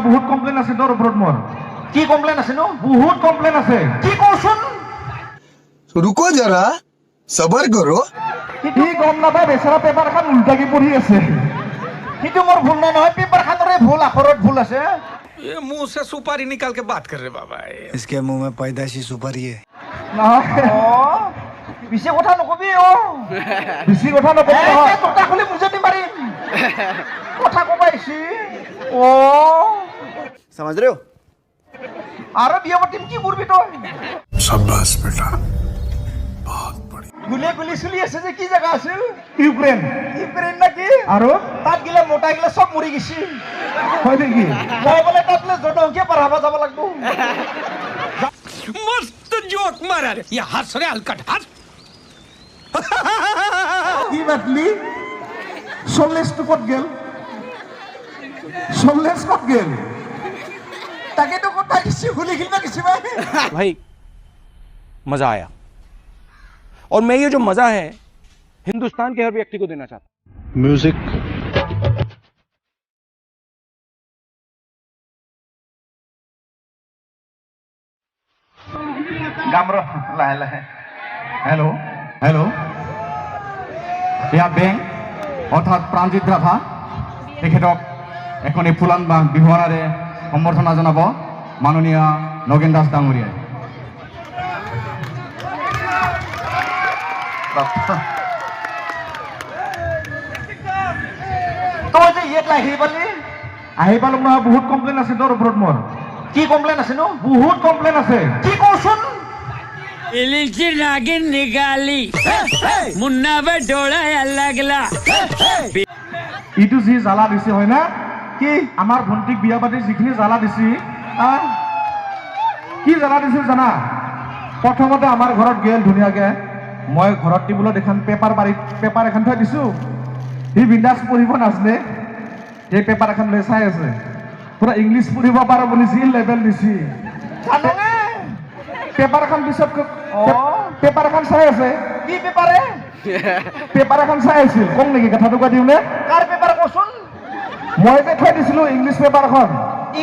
বহুত কমপ্লেইন আছে তোৰ ওপৰত মোৰ। কি কমপ্লেইন আছে নো? বহুত কমপ্লেইন আছে। কি কওঁচোন? रुको जरा सबर करो। সি গম নাপায় বেচেৰা পেপাৰখন উল্টাকি পঢ়ি আছে। সেইটো মোৰ ভুল নাই নহয়, পেপাৰ খানৰে ভুল, আখৰত ভুল আছে। ये मुंह से सुपारी निकाल के बात कर रहे बाबा। इसके मुंह में पैदाशी सुपारी है। নহয় পিছে কথা নকবি বেছি কথা নকবি নহয়। তোতা খুলি মুজেটি মাৰিম। কথা কব আহিছি। समझ रहे हो? আৰু বিয়া পাতিম কি কৰবি তই? शाबाश बेटा, बहुत बढ़िया। গুলিয়ে গুলি চলি আছে যে কি জায়গা আছিল? ইউক্ৰেইন ইউক্ৰেইন নাকি? আৰু তাত গিলে মোটা গিলে চব মৰি গেছি। হয় নেকি? মই বোলে তাত বোলে জনসংখ্যা পঢ়াব যাব লাগব। मस्त जोक मारा रे, ये हंस रे हलकट हंस। কি মাতলি 40 টো ক'ত গেল? 40 ক'ত গেল? তাকেতো কথা কিছু খুলি খিলবা কিছু भाई मजा आया और मैं ये जो मजा है हिंदुस्तान के हर व्यक्ति को देना चाहता हूं। म्यूजिक গামৰ লাহে লাহে হেল্ল' হেল্ল' এয়া বেং অৰ্থাৎ প্ৰাণজিৎ ৰাভা তেখেতক এখনি ফুলান বা বিহুৱানাৰে সম্বৰ্ধনা জনাব মাননীয় নগেন দাস ডাঙৰীয়াই। তই যে ইয়াত আহি পালি, আহি পালোঁ নহয়, বহুত কমপ্লেইন আছে তোৰ ওপৰত মোৰ। কি কমপ্লেইন আছে নো? বহুত কমপ্লেইন আছে। কি কওঁচোন? इलिची नागिन निघाली मुन्ना डोळा लागला ইটো যি জ্বালা দিছে হয় না, কি আমাৰ ভণ্টিক বিয়া পাতি যিখিনি জ্বালা দিছে, কি জ্বালা দিছিল জানা? প্ৰথমতে আমাৰ ঘৰত গেল ধুনীয়াকে, মই ঘৰত টেবুলত এখন পেপাৰ এখন থৈ দিছোঁ। সি বিন্দাছ পঢ়িব নাজানে, সেই পেপাৰ এখন লৈ চাই আছে। পুৰা ইংলিছ পঢ়িব পাৰো বুলি যি লেভেল দিছে জাননে? পেপাৰ এখন পিছত পেপাৰ এখন চাই আছে। কি পেপাৰে? পেপাৰ এখন চাই আছিল। কম নেকি কথাটো কৈ দিওঁ নে? কাৰ পেপাৰ কচোন? মই যে থৈ দিছিলোঁ ইংলিছ পেপাৰ এখন,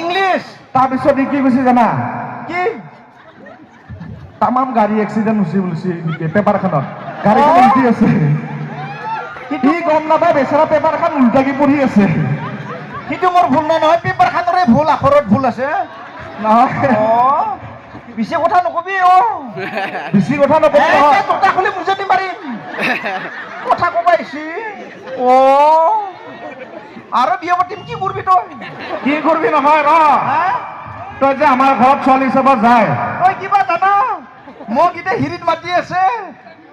ইংলিছ। তাৰপিছত কি কৈছে জানা? কি? তামাম গাড়ী এক্সিডেণ্ট হৈছে বুলিছে পেপাৰখনত। গাড়ীখন উল্টি আছে। সি গম নাপায় বেচেৰা পেপাৰখন উল্টাকি পঢ়ি আছে। সেইটো মোৰ ভুল নাই নহয়, পেপাৰ খানৰে ভুল, আখৰত ভুল আছে। নহয় পিছে কথা নকবি বেছি কথা নকবি নহয়। তোতা খুলি মুজেটি মাৰিম। কথা কব আহিছি। আৰু বিয়া পাতিম কি কৰবি তই? কি কৰবি নহয় ৰ, তই যে আমাৰ ঘৰত ছোৱালী চাব যায়, তই কিবা জানা? মোক এতিয়া হিৰিত মাতি আছে।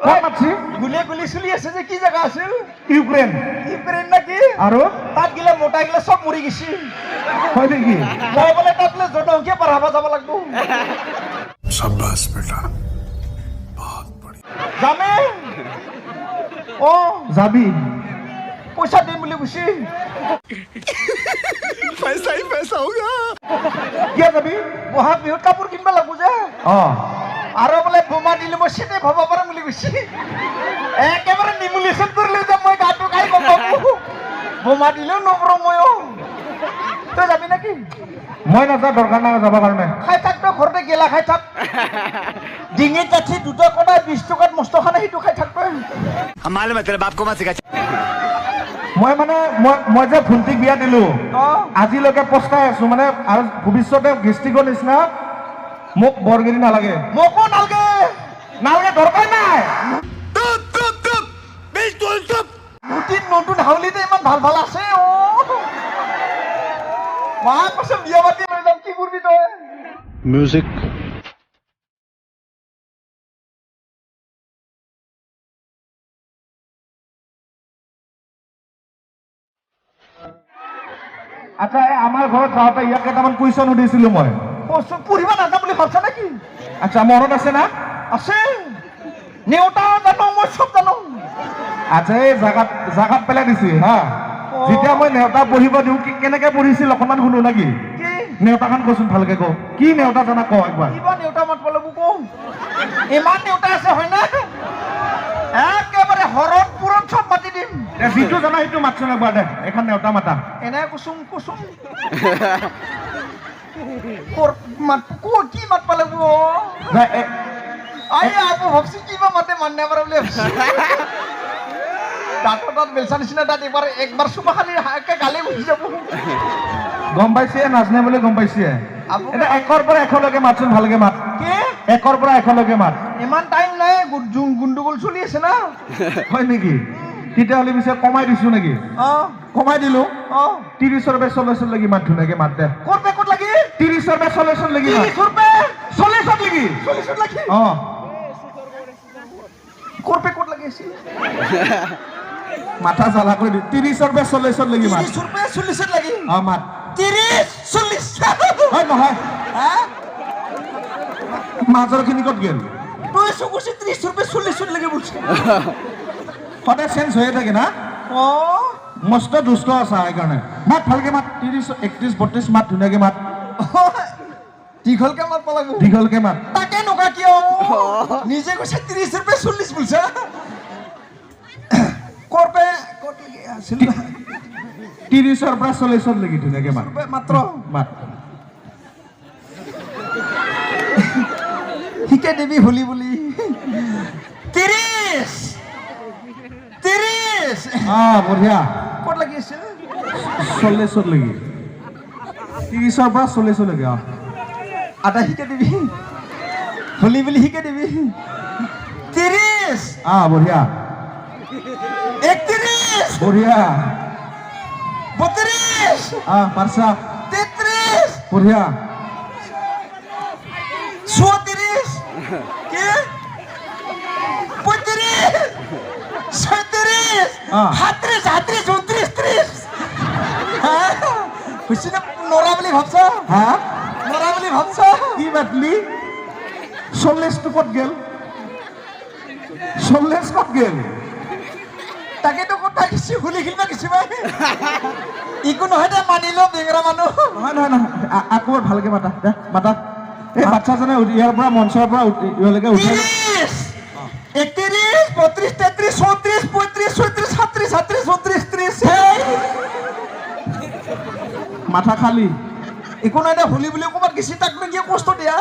ক'ত মাতছি? গুলিয়ে গুলি চলি আছে যে কি জায়গা আছিল? ইউক্ৰেইন ইউক্ৰেইন নাকি? আৰু তাত গিলে মোটা গিলে চব মৰি গেছি। হয় নেকি? মই বোলে তাত বোলে জনসংখ্যা পঢ়াব যাব লাগব। शाबाश बेटा, बहुत बढ़िया। যামে যাবি? পইচা দিম বুলি কৈছি। पैसा ही पैसा होगा। কিয় যাবি? বহাগ বিহুত কাপোৰ কিনিব লাগব যে, আৰু বোলে বোমা দিলে মই চিটে ভাব পাৰিম বুলি কৈছি। একেবাৰে নিমুলেশ্যন কৰিলে যে মই গাটো খাই গম পাব। বোমা দিলেও নকৰো ময়ো। তই যাবি নেকি? মই নাযাওঁ, দৰকাৰ নাই যাবৰ কাৰণে। খাই থাক, তই ঘৰতে গেলা খাই থাক। ডিঙিত কাঠি দুটা কটাই 20 টকাত মস্ত খানা সেইটো খাই থাক তই। मालूम है तेरे बाप को मत सिखा। মই মানে মই যে ভণ্টিক বিয়া দিলোঁ, আজিলৈকে পস্তাই আছো মানে, আৰু ভৱিষ্যতে গেষ্টিকৰ নিচিনা মোক বৰগিৰি নালাগে। মোকো নালগে। নালাগে, দৰকাৰ নাই। নতুন নতুন হাউলিতে ইমান ভাল ভাল আছে। মাৰ পাছত বিয়া পাতি লৈ যাম, কি কৰবি তই? म्यूजिक আচ্ছা, আমাৰ ঘৰত যাওঁতে ইয়াক কেইটামান কুৱেশ্যন সুধিছিলোঁ মই। পঢ়িব নাযাম বুলি ভাবছা নেকি? আচ্ছা, মনত আছে না? আছে। নেওতা জানো, মই চব জানো। আচ্ছা, এই জাগাত পেলাই দিছে হা। যেতিয়া মই নেওতা পঢ়িব দিওঁ, কেনেকে পঢ়িছিল অকণমান শুনো নেকি? কি? নেওতাখন কচোন ভালকে ক। কি নেওতা জানা ক একবাৰ। কিবা নেওতা মাতব লাগব কওঁ। ইমান নেওতা আছে হয় না? একেবাৰে হৰণ পুৰণ চব মাতি দিম। যিটো জানা সেইটো মাতচোন একবাৰ দে, এখন নেওতা মাতা। এনে কুচুম কুচুম কি মাত পালে নাই, আপু ভাবছি কিবা মাতে মান্য পারে বলে দাঁতৰ তাত বেলচা নিচিনা তাত একবাৰ চুপা খালি গালে উঠি যাব গম পাইছে নাজনে বুলি গম পাইছে আপু এটা 1ৰ পৰা 100লৈকে মাতচোন ভালকে মাত কি 1ৰ পৰা 100লৈকে মাত ইমান টাইম নাই গুণ্ডগোল চলি আছে না হয় নেকি তেতিয়াহ'লে পিছে কমাই দিছো নেকি কমাই দিলো 30ৰ পৰা 40 লৈকে মাত ধুনীয়াকে মাত দে ক'ত লাগি 30ৰ পৰা 40 লৈকে মাত 30 रुपए 40 লৈকে 40 লাগি ক'ত লাগি আছে মাথা জ্বালা কৰি দি 30ৰ পৰা 40 লৈকে মাত 30 रुपए 40 লাগি মাত 30 40 হয় নহয় মাজৰ খিনি ক'ত গেল তুই সুকুছি 30 रुपए 40 লাগি বলছিস সদায় চেঞ্জ হৈয়ে থাকে না মস্ত দুষ্ট আছা সেইকাৰণে মাত ভালকে মাত 30 31 32 মাত ধুনীয়াকে মাত দীঘলকে মাত পালাগো দীঘলকে মাত তাকে নকা কিয় নিজে কৈছে 30 रुपए 40 বলছা কৰপে ক'ত লাগি আছিল 30ৰ পৰা 40 লৈকে ধুনীয়াকে মাত মাত্ৰ মাত শিকে দেবী হলি বুলি 30 বঢ়িয়া ক'ত লাগি আছিল 40 লৈকে 30ৰ পৰা 40 লৈকে আদা শিকে দিবি হলি বুলি শিকে দিবি 30 বঢ়িয়া 31 বঢ়িয়া 32 পাৰছা 33 বঢ়িয়া 34 কি 35 37 38 29 30 খুশি না নৰা বুলি ভাবছ হা নৰা বুলি ভাবছ কি বাতলি 40 টো ক'ত গেল 40 ক'ত গেল তাকেতো কথা কিছু হুলি খেলিবা কিছু ইকো নহয় দে মানিলো বেঙৰা মানুহ নহয় আকৌ ভালকে মাতা দে মাতা এই বাচ্চাজনে ইয়াৰ পৰা মঞ্চৰ পৰা ইয়ালৈকে উঠাই 31 32 33 34 35 36 37 38 30 মাথা খালি একো নাই দে হলি বুলি ক'ৰবাত গেছি তাক কিয় কষ্ট দিয়া